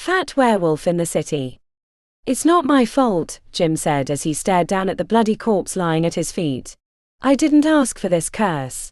Fat werewolf in the city. It's not my fault, Jim said as he stared down at the bloody corpse lying at his feet. I didn't ask for this curse.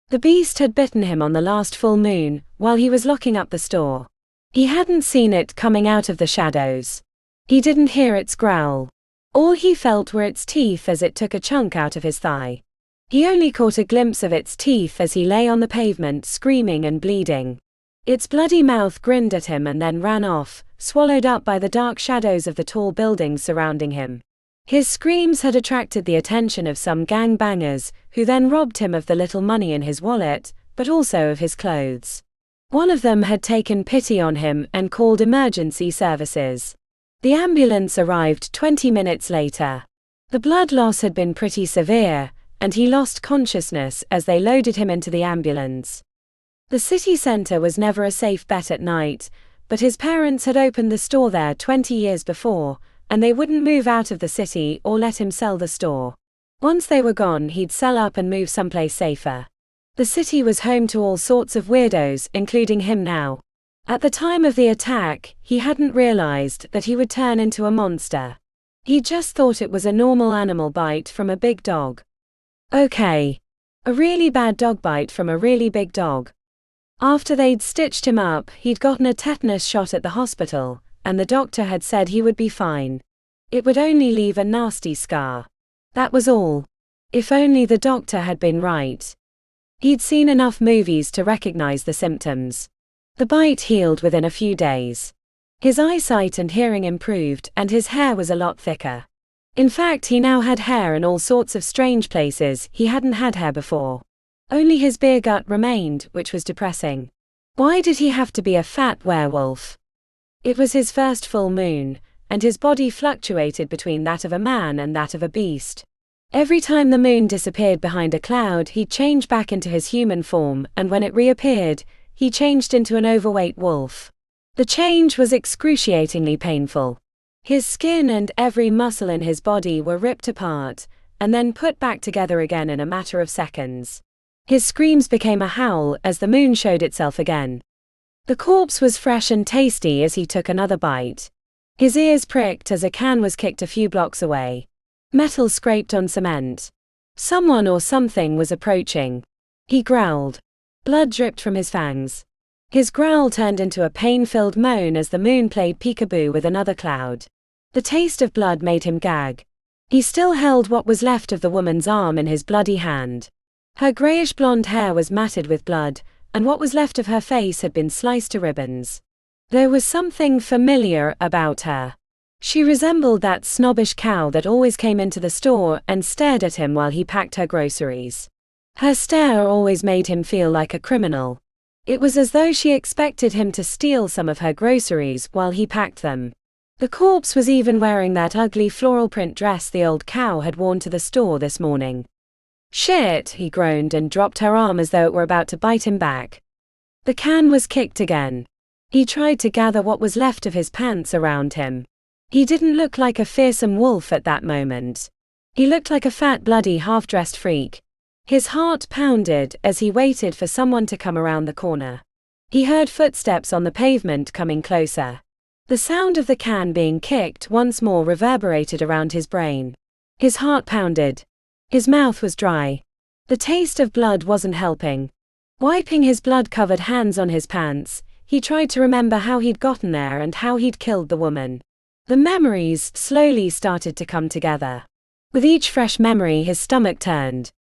The beast had bitten him on the last full moon, while he was locking up the store. He hadn't seen it coming out of the shadows. He didn't hear its growl. All he felt were its teeth as it took a chunk out of his thigh. He only caught a glimpse of its teeth as he lay on the pavement screaming and bleeding. Its bloody mouth grinned at him and then ran off, swallowed up by the dark shadows of the tall buildings surrounding him. His screams had attracted the attention of some gang-bangers, who then robbed him of the little money in his wallet, but also of his clothes. One of them had taken pity on him and called emergency services. The ambulance arrived 20 minutes later. The blood loss had been pretty severe, and he lost consciousness as they loaded him into the ambulance. The city center was never a safe bet at night, but his parents had opened the store there 20 years before, and they wouldn't move out of the city or let him sell the store. Once they were gone, he'd sell up and move someplace safer. The city was home to all sorts of weirdos, including him now. At the time of the attack, he hadn't realized that he would turn into a monster. He just thought it was a normal animal bite from a big dog. Okay. A really bad dog bite from a really big dog. After they'd stitched him up, he'd gotten a tetanus shot at the hospital, and the doctor had said he would be fine. It would only leave a nasty scar. That was all. If only the doctor had been right. He'd seen enough movies to recognize the symptoms. The bite healed within a few days. His eyesight and hearing improved, and his hair was a lot thicker. In fact, he now had hair in all sorts of strange places. He hadn't had hair before. Only his beer gut remained, which was depressing. Why did he have to be a fat werewolf? It was his first full moon, and his body fluctuated between that of a man and that of a beast. Every time the moon disappeared behind a cloud, he'd change back into his human form, and when it reappeared, he changed into an overweight wolf. The change was excruciatingly painful. His skin and every muscle in his body were ripped apart, and then put back together again in a matter of seconds. His screams became a howl as the moon showed itself again. The corpse was fresh and tasty as he took another bite. His ears pricked as a can was kicked a few blocks away. Metal scraped on cement. Someone or something was approaching. He growled. Blood dripped from his fangs. His growl turned into a pain-filled moan as the moon played peekaboo with another cloud. The taste of blood made him gag. He still held what was left of the woman's arm in his bloody hand. Her grayish-blonde hair was matted with blood, and what was left of her face had been sliced to ribbons. There was something familiar about her. She resembled that snobbish cow that always came into the store and stared at him while he packed her groceries. Her stare always made him feel like a criminal. It was as though she expected him to steal some of her groceries while he packed them. The corpse was even wearing that ugly floral print dress the old cow had worn to the store this morning. Shit, he groaned and dropped her arm as though it were about to bite him back. The can was kicked again. He tried to gather what was left of his pants around him. He didn't look like a fearsome wolf at that moment. He looked like a fat, bloody, half-dressed freak. His heart pounded as he waited for someone to come around the corner. He heard footsteps on the pavement coming closer. The sound of the can being kicked once more reverberated around his brain. His heart pounded. His mouth was dry. The taste of blood wasn't helping. Wiping his blood-covered hands on his pants, he tried to remember how he'd gotten there and how he'd killed the woman. The memories slowly started to come together. With each fresh memory, his stomach turned.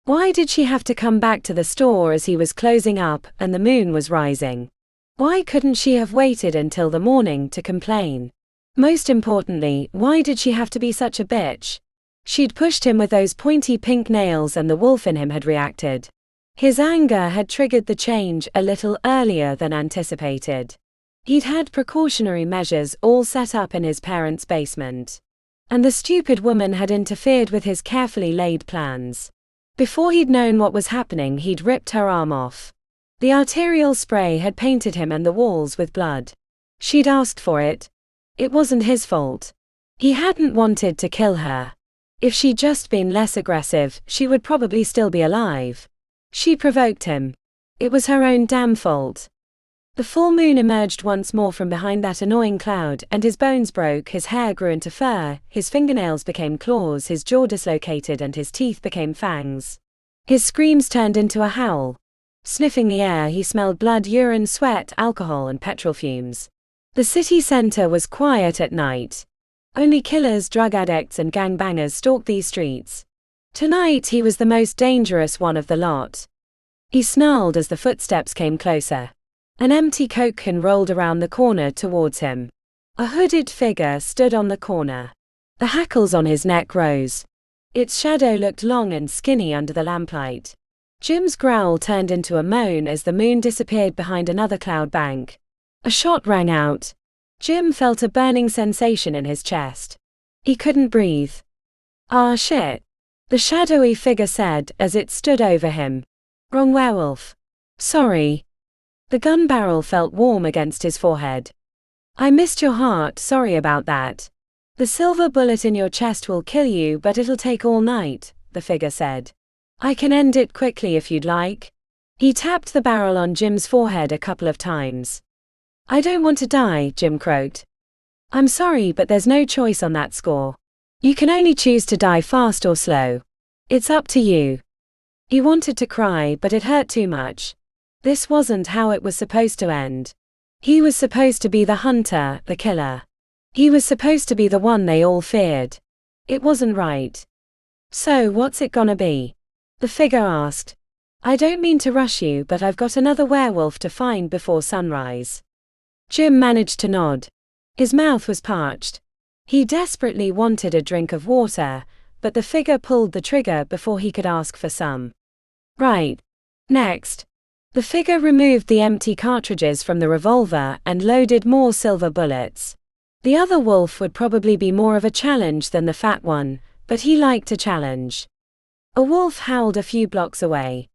Why did she have to come back to the store as he was closing up and the moon was rising? Why couldn't she have waited until the morning to complain? Most importantly, why did she have to be such a bitch? She'd pushed him with those pointy pink nails and the wolf in him had reacted. His anger had triggered the change a little earlier than anticipated. He'd had precautionary measures all set up in his parents' basement. And the stupid woman had interfered with his carefully laid plans. Before he'd known what was happening, he'd ripped her arm off. The arterial spray had painted him and the walls with blood. She'd asked for it. It wasn't his fault. He hadn't wanted to kill her. If she'd just been less aggressive, she would probably still be alive. She provoked him. It was her own damn fault. The full moon emerged once more from behind that annoying cloud, and his bones broke, his hair grew into fur, his fingernails became claws, his jaw dislocated, and his teeth became fangs. His screams turned into a howl. Sniffing the air, he smelled blood, urine, sweat, alcohol, and petrol fumes. The city center was quiet at night. Only killers, drug addicts, and gangbangers stalked these streets. Tonight he was the most dangerous one of the lot. He snarled as the footsteps came closer. An empty Coke can rolled around the corner towards him. A hooded figure stood on the corner. The hackles on his neck rose. Its shadow looked long and skinny under the lamplight. Jim's growl turned into a moan as the moon disappeared behind another cloud bank. A shot rang out. Jim felt a burning sensation in his chest. He couldn't breathe. "Ah, shit," the shadowy figure said as it stood over him. "Wrong werewolf. Sorry." The gun barrel felt warm against his forehead. "I missed your heart, sorry about that. The silver bullet in your chest will kill you, but it'll take all night," the figure said. "I can end it quickly if you'd like." He tapped the barrel on Jim's forehead a couple of times. "I don't want to die," Jim croaked. "I'm sorry, but there's no choice on that score. You can only choose to die fast or slow. It's up to you." He wanted to cry, but it hurt too much. This wasn't how it was supposed to end. He was supposed to be the hunter, the killer. He was supposed to be the one they all feared. It wasn't right. "So what's it gonna be?" the figure asked. "I don't mean to rush you, but I've got another werewolf to find before sunrise." Jim managed to nod. His mouth was parched. He desperately wanted a drink of water, but the figure pulled the trigger before he could ask for some. "Right. Next." The figure removed the empty cartridges from the revolver and loaded more silver bullets. The other wolf would probably be more of a challenge than the fat one, but he liked a challenge. A wolf howled a few blocks away.